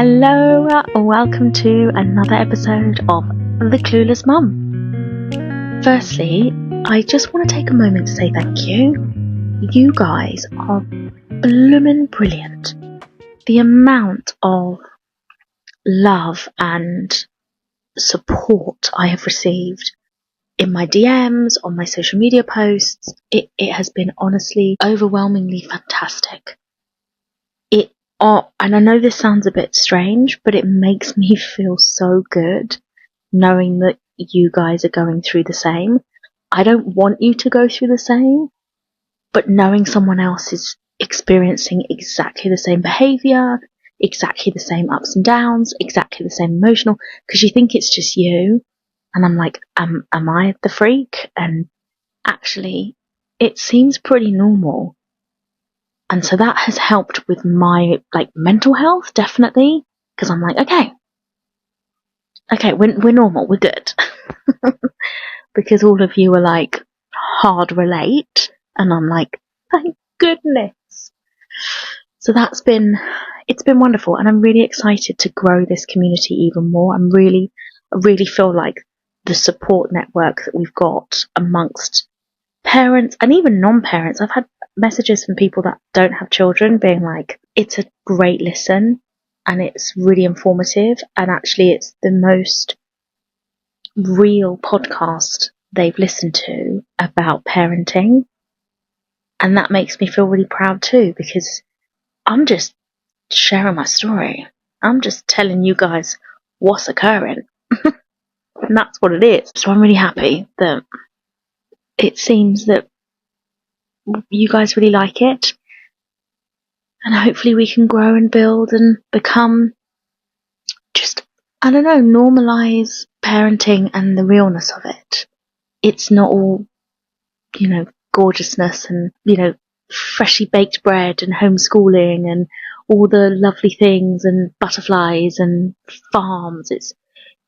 Hello, welcome to another episode of The Clueless Mum. Firstly, I just want to take a moment to say thank you. You guys are bloomin' brilliant. The amount of love and support I have received in my DMs, on my social media posts, it has been honestly overwhelmingly fantastic. And I know this sounds a bit strange, but it makes me feel so good knowing that you guys are going through the same. I don't want you to go through the same, but knowing someone else is experiencing exactly the same behaviour, exactly the same ups and downs, exactly the same emotional, because you think it's just you, and I'm like, am I the freak? And actually, it seems pretty normal. And so that has helped with my mental health, definitely, because I'm like, okay, we're normal, we're good. Because all of you are like, hard relate, and I'm like, thank goodness. So it's been wonderful, and I'm really excited to grow this community even more. I really feel like the support network that we've got amongst parents and even non-parents. I've had messages from people that don't have children being like, it's a great listen and it's really informative, and actually it's the most real podcast they've listened to about parenting, and that makes me feel really proud too, because I'm just sharing my story. I'm just telling you guys what's occurring. And that's what it is. So I'm really happy that it seems that you guys really like it, and hopefully we can grow and build and become just, I don't know, normalize parenting and the realness of it. It's not all, gorgeousness and, freshly baked bread and homeschooling and all the lovely things and butterflies and farms.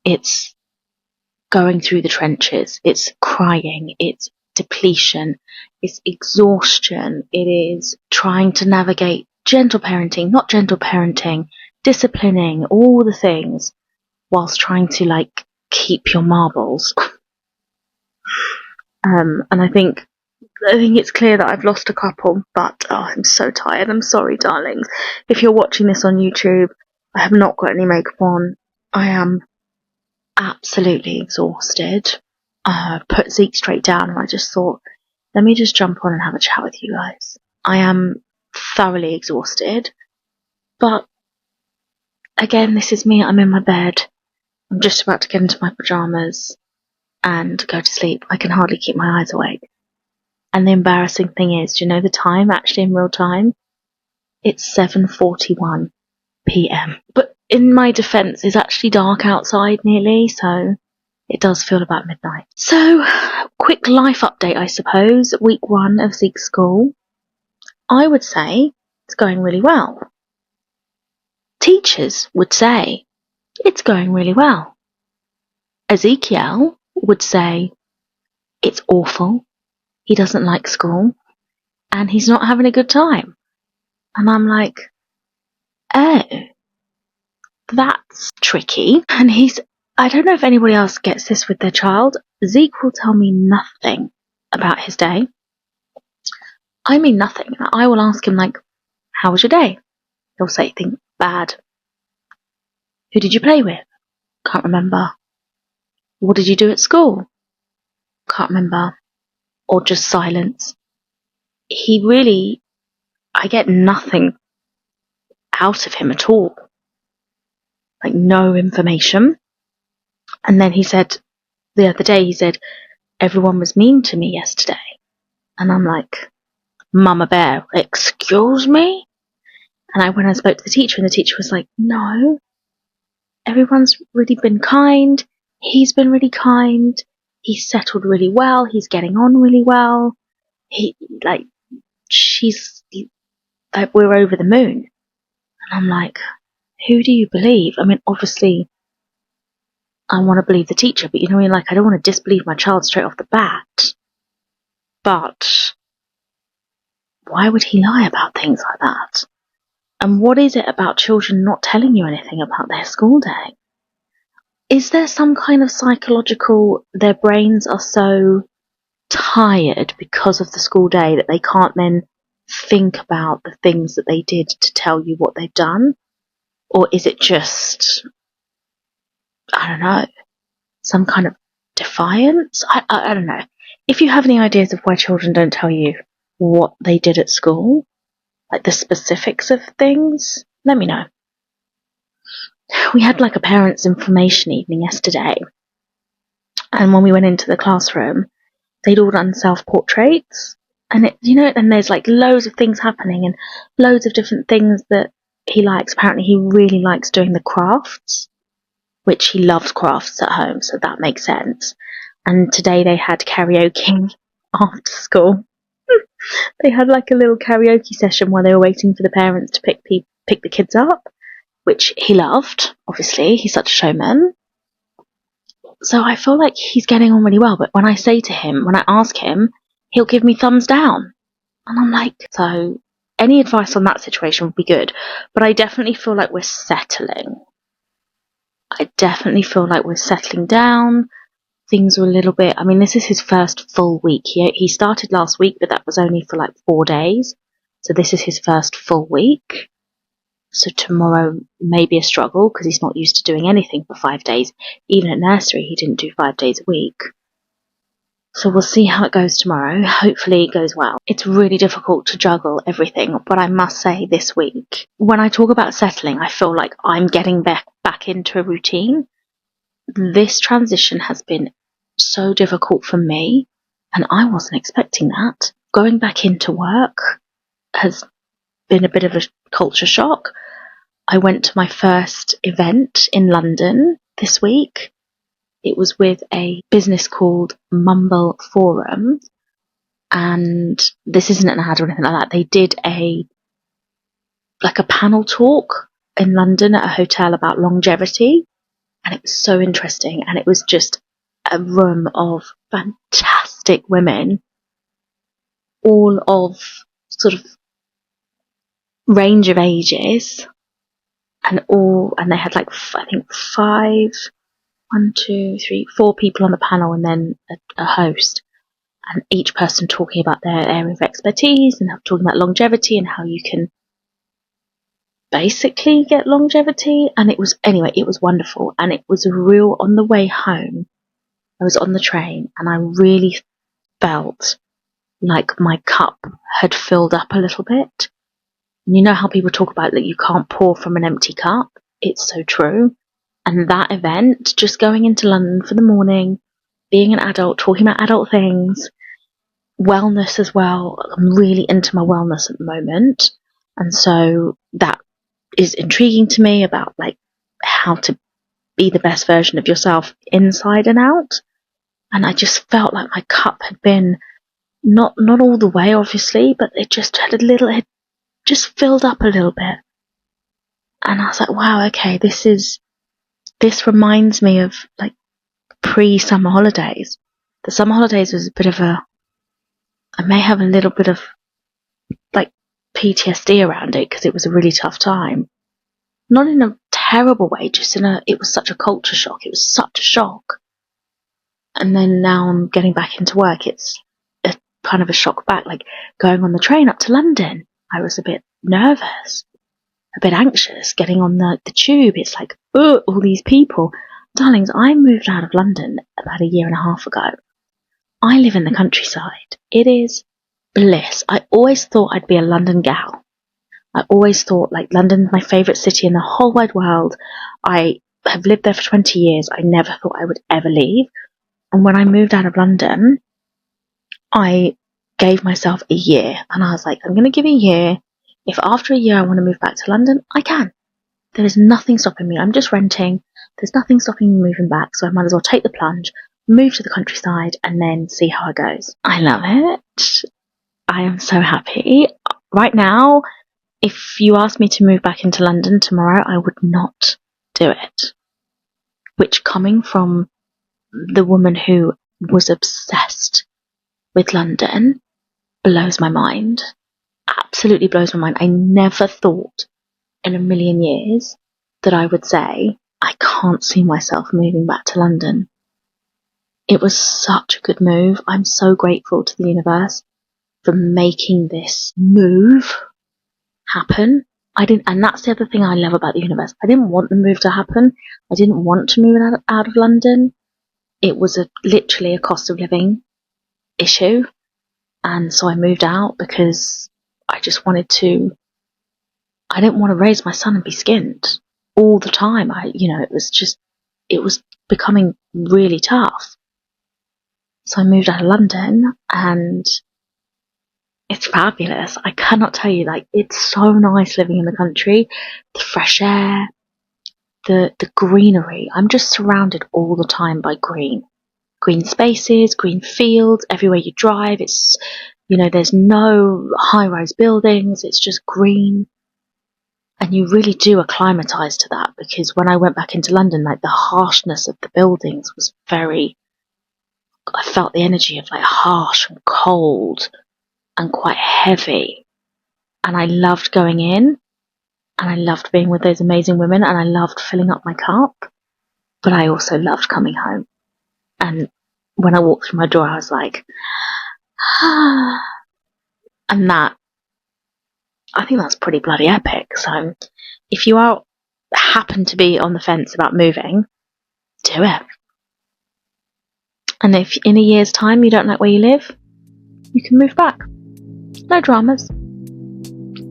It's going through the trenches. It's crying. It's depletion. It's exhaustion. It is trying to navigate gentle parenting, not gentle parenting, disciplining, all the things, whilst trying to keep your marbles. And I think it's clear that I've lost a couple, but I'm so tired. I'm sorry, darlings. If you're watching this on YouTube, I have not got any makeup on. I am absolutely exhausted. Put Zeke straight down, and I just thought, let me just jump on and have a chat with you guys. I am thoroughly exhausted, but again, this is me. I'm in my bed. I'm just about to get into my pajamas and go to sleep. I can hardly keep my eyes awake. And the embarrassing thing is, do you know the time actually in real time? It's 7:41 p.m. But in my defence, it's actually dark outside nearly, so it does feel about midnight. So, quick life update, I suppose. Week 1 of Zeke's school. I would say it's going really well. Teachers would say it's going really well. Ezekiel would say it's awful. He doesn't like school and he's not having a good time. And I'm like, oh, that's tricky. And I don't know if anybody else gets this with their child. Zeke will tell me nothing about his day. I mean nothing. I will ask him how was your day? He'll say things bad. Who did you play with? Can't remember. What did you do at school? Can't remember. Or just silence. I get nothing out of him at all. No information. And then he said, the other day, everyone was mean to me yesterday. And I'm like, Mama Bear, excuse me? And I went and spoke to the teacher, and the teacher was like, no, everyone's really been kind. He's been really kind. He's settled really well. He's getting on really well. We're over the moon. And I'm like, who do you believe? I mean, obviously, I want to believe the teacher, but I don't want to disbelieve my child straight off the bat. But why would he lie about things like that? And what is it about children not telling you anything about their school day? Is there some kind of psychological, their brains are so tired because of the school day that they can't then think about the things that they did to tell you what they've done? Or is it just, I don't know, some kind of defiance? I don't know. If you have any ideas of why children don't tell you what they did at school, like the specifics of things, let me know. We had like a parents' information evening yesterday, and when we went into the classroom, they'd all done self-portraits, and and there's like loads of things happening and loads of different things that he likes. Apparently he really likes doing the crafts, which he loves crafts at home, so that makes sense. And today they had karaoke after school. They had like a little karaoke session while they were waiting for the parents to pick the kids up, which he loved, obviously. He's such a showman. So I feel like he's getting on really well, but when I ask him, he'll give me thumbs down. And I'm like, so any advice on that situation would be good. But I definitely feel like we're settling. I definitely feel like we're settling down. Things are a little bit, I mean, this is his first full week. He started last week, but that was only for like 4 days. So this is his first full week. So tomorrow may be a struggle because he's not used to doing anything for 5 days. Even at nursery, he didn't do 5 days a week. So we'll see how it goes tomorrow. Hopefully it goes well. It's really difficult to juggle everything, but I must say this week, when I talk about settling, I feel like I'm getting back into a routine. This transition has been so difficult for me, and I wasn't expecting that. Going back into work has been a bit of a culture shock. I went to my first event in London this week. It was with a business called Mumble Forum, and this isn't an ad or anything like that. They did a panel talk in London at a hotel about longevity, and it was so interesting, and it was just a room of fantastic women, all of sort of range of ages, and they had like, I think 4 people on the panel, and then a host, and each person talking about their area of expertise and talking about longevity and how you can basically get longevity. And it was wonderful, and it was real. On the way home, I was on the train, and I really felt like my cup had filled up a little bit. And you know how people talk about that you can't pour from an empty cup? It's so true. And that event, just going into London for the morning, being an adult, talking about adult things, wellness as well. I'm really into my wellness at the moment. And so that is intriguing to me about like how to be the best version of yourself inside and out. And I just felt like my cup had been not all the way, obviously, but it just it just filled up a little bit. And I was like, wow, okay, this reminds me of like pre-summer holidays. The summer holidays was a bit of I may have a little bit of like PTSD around it because it was a really tough time. Not in a terrible way, just it was such a culture shock. It was such a shock. And then now I'm getting back into work. It's a kind of a shock back, like going on the train up to London. I was a bit nervous, a bit anxious getting on the tube. It's like, oh, all these people. Darlings, I moved out of London about 1.5 years ago. I live in the countryside. It is bliss. I always thought I'd be a London gal. I always thought like London's my favourite city in the whole wide world. I have lived there for 20 years. I never thought I would ever leave. And when I moved out of London, I gave myself a year, and I was like, I'm going to give a year. If after a year I want to move back to London, I can. There is nothing stopping me. I'm just renting. There's nothing stopping me moving back, so I might as well take the plunge, move to the countryside, and then see how it goes. I love it. I am so happy. Right now, if you asked me to move back into London tomorrow, I would not do it. Which, coming from the woman who was obsessed with London, blows my mind. Absolutely blows my mind. I never thought in a million years that I would say, I can't see myself moving back to London. It was such a good move. I'm so grateful to the universe for making this move happen. And that's the other thing I love about the universe. I didn't want the move to happen. I didn't want to move out of London. It was literally a cost of living issue. And so I moved out because I just I didn't want to raise my son and be skinned all the time. It was becoming really tough. So I moved out of London, and it's fabulous. I cannot tell you, it's so nice living in the country. The fresh air, the greenery. I'm just surrounded all the time by green. Green spaces, green fields, everywhere you drive. There's no high-rise buildings. It's just green. And you really do acclimatise to that, because when I went back into London, the harshness of the buildings was I felt the energy of harsh and cold and quite heavy. And I loved going in, and I loved being with those amazing women, and I loved filling up my cup, but I also loved coming home. And when I walked through my door, I was like, ah. And I think that's pretty bloody epic. So if you happen to be on the fence about moving, do it. And if in a year's time you don't like where you live, you can move back. No dramas.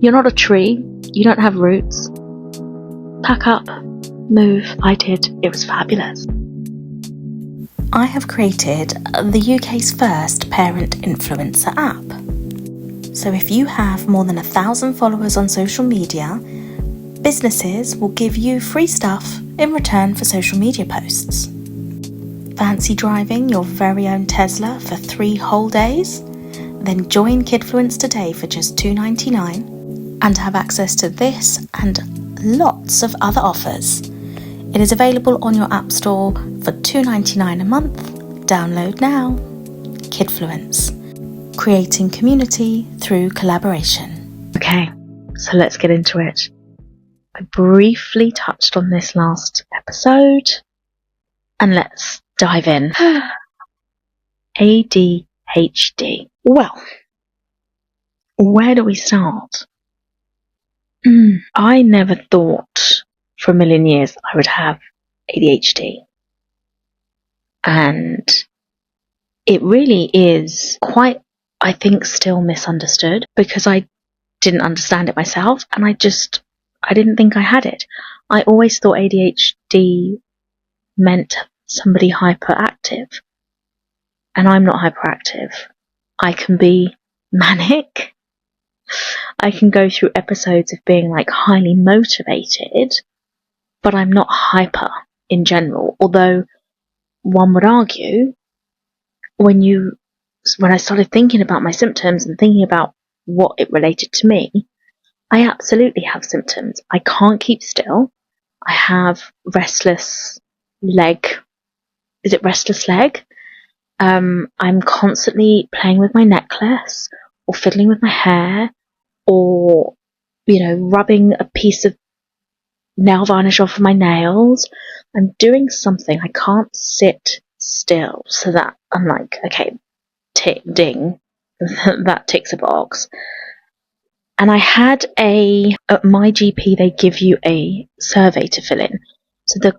You're not a tree. You don't have roots. Pack up. Move. I did. It was fabulous. I have created the UK's first parent influencer app. So if you have more than 1,000 followers on social media, businesses will give you free stuff in return for social media posts. Fancy driving your very own Tesla for 3 whole days? Then join Kidfluence today for just $2.99 and have access to this and lots of other offers. It is available on your app store for $2.99 a month. Download now. Kidfluence. Creating community through collaboration. Okay, so let's get into it. I briefly touched on this last episode, and let's dive in. ADHD. Well, where do we start? I never thought for a million years I would have ADHD. And it really is quite, I think, still misunderstood, because I didn't understand it myself, and I didn't think I had it. I always thought ADHD meant somebody hyperactive, and I'm not hyperactive. I can be manic. I can go through episodes of being highly motivated, but I'm not hyper in general. Although one would argue, when I started thinking about my symptoms and thinking about what it related to me, I absolutely have symptoms. I can't keep still. I have restless leg. Is it restless leg? I'm constantly playing with my necklace, or fiddling with my hair, or, rubbing a piece of nail varnish off of my nails. I'm doing something. I can't sit still. So that I'm like, okay, tick, ding, that ticks a box. And I had at my GP, they give you a survey to fill in. So the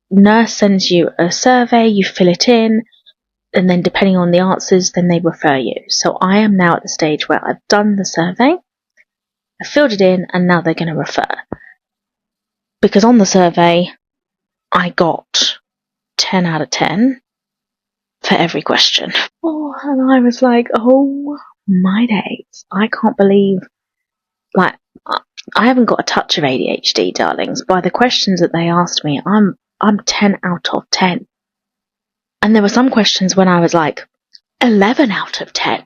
nurse sends you a survey, you fill it in, and then depending on the answers, then they refer you. So I am now at the stage where I've done the survey, I filled it in, and now they're going to refer. Because on the survey, I got 10 out of 10 for every question. Oh, and I was like, oh my days. I can't believe, I haven't got a touch of ADHD, darlings. By the questions that they asked me, I'm 10 out of 10. And there were some questions when I was 11 out of 10.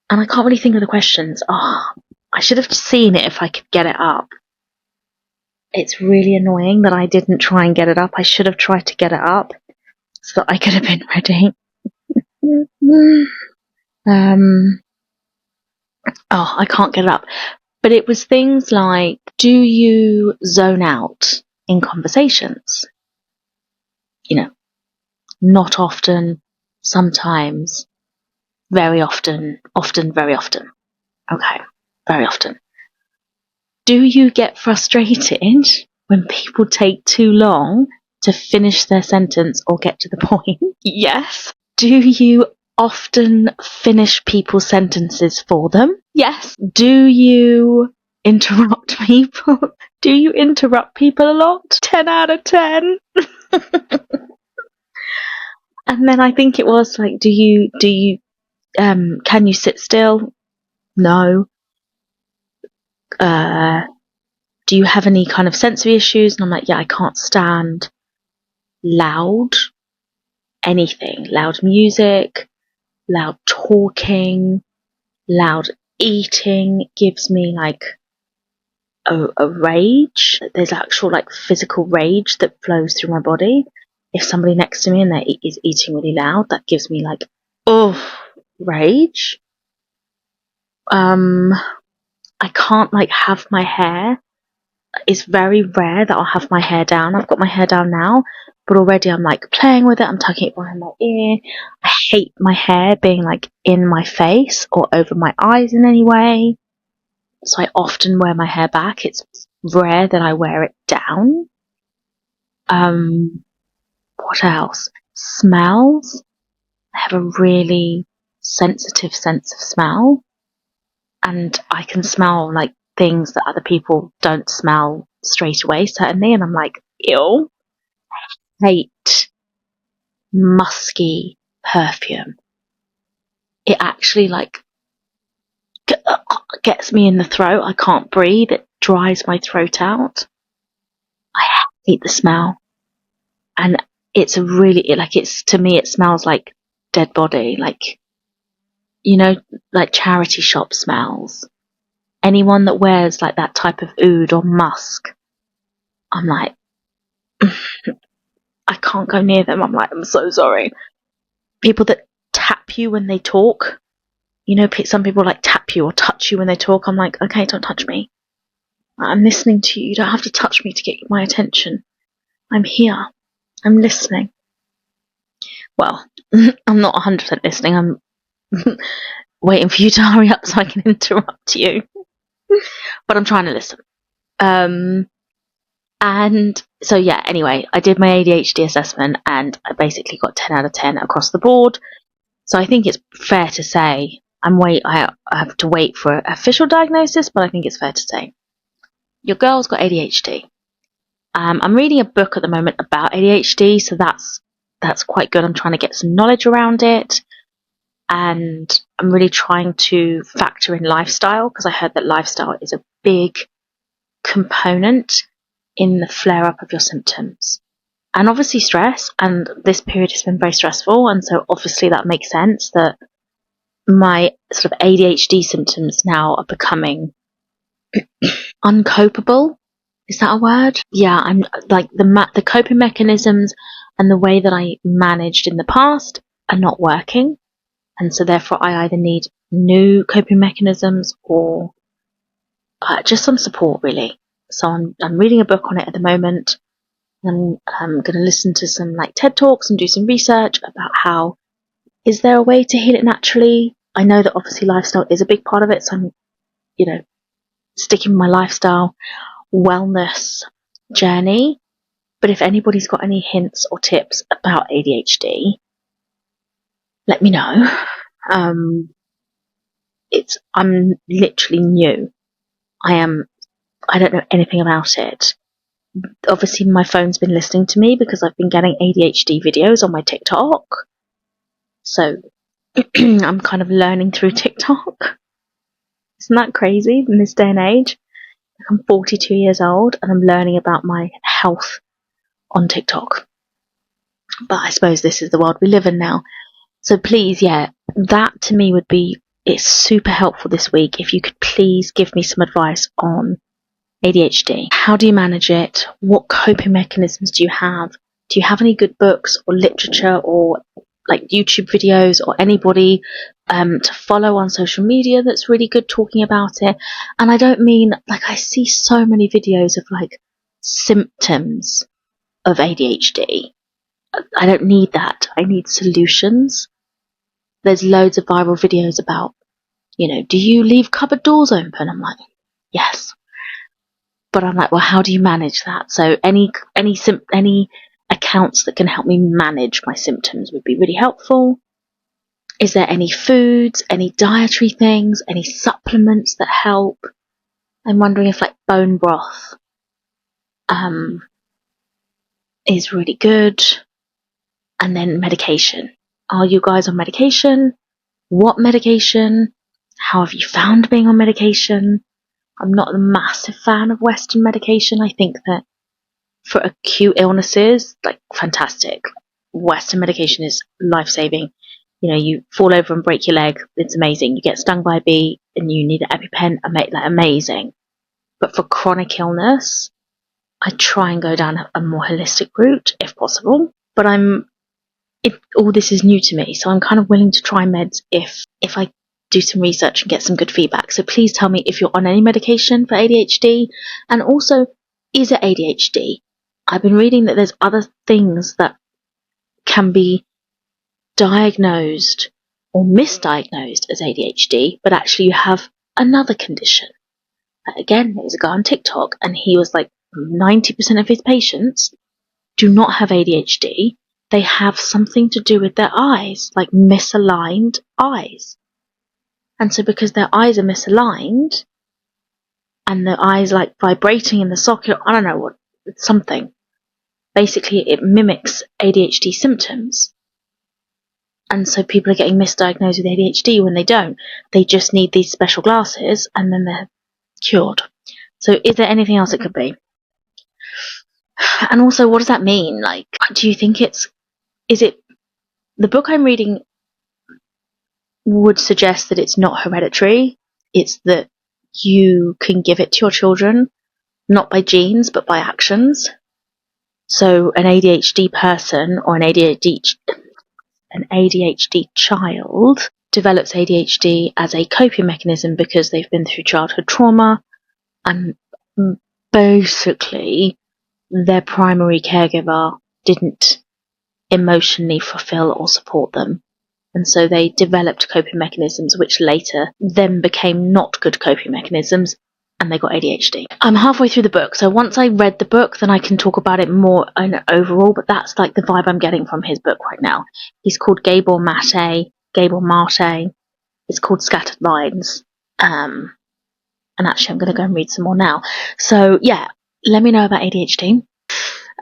And I can't really think of the questions. Oh, I should have seen it if I could get it up. It's really annoying that I didn't try and get it up. I should have tried to get it up so that I could have been ready. I can't get it up. But it was things like, do you zone out in conversations? Not often, sometimes, very often, very often. Okay, very often. Do you get frustrated when people take too long to finish their sentence or get to the point? Yes. Do you often finish people's sentences for them? Yes. Do you interrupt people? Do you interrupt people a lot? 10 out of 10. And then I think it was like, can you sit still? No. Do you have any kind of sensory issues? And I'm like, yeah, I can't stand loud anything. Loud music, loud talking, loud eating gives me like a rage. There's actual like physical rage that flows through my body. If somebody next to me and they is eating really loud, that gives me like, rage. I can't like have my hair. It's very rare that I'll have my hair down. I've got my hair down now, but already I'm like playing with it. I'm tucking it behind my ear. I hate my hair being like in my face or over my eyes in any way. So I often wear my hair back. It's rare that I wear it down. What else? Smells. I have a really sensitive sense of smell, and I can smell like things that other people don't smell straight away, certainly. And I'm like, ew. Hate musky perfume. It actually like gets me in the throat. I can't breathe. It dries my throat out. I hate the smell. And it's a really, like, it's, to me, it smells like dead body. Like, like charity shop smells. Anyone that wears like that type of oud or musk, I'm like, I can't go near them. I'm like, I'm so sorry. People that tap you when they talk, some people like tap you or touch you when they talk. I'm like, okay, don't touch me. I'm listening to you. You don't have to touch me to get my attention. I'm here. I'm listening. Well, I'm not 100% listening. I'm waiting for you to hurry up so I can interrupt you. But I'm trying to listen. And so, yeah, anyway, I did my ADHD assessment and I basically got 10 out of 10 across the board. So I think it's fair to say I have to wait for an official diagnosis, but I think it's fair to say your girl's got ADHD. I'm reading a book at the moment about ADHD, so that's quite good. I'm trying to get some knowledge around it, and I'm really trying to factor in lifestyle, because I heard that lifestyle is a big component in the flare up of your symptoms. And obviously stress, and this period has been very stressful, and so obviously that makes sense that my sort of ADHD symptoms now are becoming uncopable. Is that a word? Yeah, I'm like the coping mechanisms and the way that I managed in the past are not working. And so therefore I either need new coping mechanisms or just some support, really. So I'm reading a book on it at the moment. I'm going to listen to some like TED Talks and do some research about how, is there a way to heal it naturally? I know that obviously lifestyle is a big part of it. So I'm, sticking with my lifestyle wellness journey. But if anybody's got any hints or tips about ADHD, let me know. I'm literally new. I don't know anything about it. Obviously my phone's been listening to me because I've been getting ADHD videos on my TikTok. So I'm kind of learning through TikTok. Isn't that crazy in this day and age? I'm 42 years old and I'm learning about my health on TikTok. But I suppose this is the world we live in now. So please, yeah, that to me it's super helpful this week. If you could please give me some advice on ADHD. How do you manage it? What coping mechanisms do you have? Do you have any good books or literature or like YouTube videos or anybody to follow on social media that's really good talking about it. And I don't mean, like, I see so many videos of like symptoms of ADHD. I don't need that. I need solutions. There's loads of viral videos about, do you leave cupboard doors open? I'm like, yes. But I'm like, well, how do you manage that? So any accounts that can help me manage my symptoms would be really helpful. Is there any foods, any dietary things, any supplements that help? I'm wondering if like bone broth is really good. And then medication. Are you guys on medication? What medication? How have you found being on medication? I'm not a massive fan of Western medication. I think that for acute illnesses, like, fantastic. Western medication is life-saving. You fall over and break your leg, it's amazing. You get stung by a bee and you need an EpiPen, amazing. But for chronic illness, I try and go down a more holistic route if possible. But all this is new to me, so I'm kind of willing to try meds if I do some research and get some good feedback. So please tell me if you're on any medication for ADHD, and also, is it ADHD? I've been reading that there's other things that can be diagnosed or misdiagnosed as ADHD, but actually you have another condition. Again, there was a guy on TikTok, and he was like, 90% of his patients do not have ADHD. They have something to do with their eyes, like misaligned eyes. And so because their eyes are misaligned, and the eyes like vibrating in the socket, I don't know what, something. Basically, it mimics ADHD symptoms. And so people are getting misdiagnosed with ADHD when they don't. They just need these special glasses and then they're cured. So is there anything else it could be? And also, what does that mean? Like, do you think the book I'm reading would suggest that it's not hereditary. It's that you can give it to your children, not by genes, but by actions. So an ADHD person or an ADHD child develops ADHD as a coping mechanism because they've been through childhood trauma, and basically their primary caregiver didn't emotionally fulfill or support them. And so they developed coping mechanisms which later then became not good coping mechanisms, and they got ADHD. I'm halfway through the book, so once I read the book, then I can talk about it more overall, but that's like the vibe I'm getting from his book right now. He's called Gabor Mate. It's called Scattered Lines. And actually I'm going to go and read some more now. So yeah, let me know about ADHD.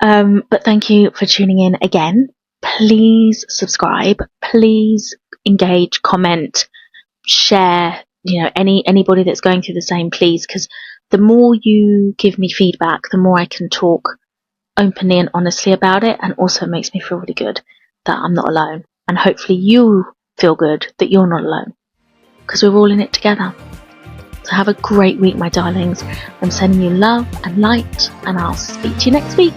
But thank you for tuning in again. Please subscribe. Please engage, comment, share. Anybody that's going through the same, please, because the more you give me feedback, the more I can talk openly and honestly about it, and also it makes me feel really good that I'm not alone, and hopefully you feel good that you're not alone, because we're all in it together. So have a great week, my darlings. I'm sending you love and light, and I'll speak to you next week.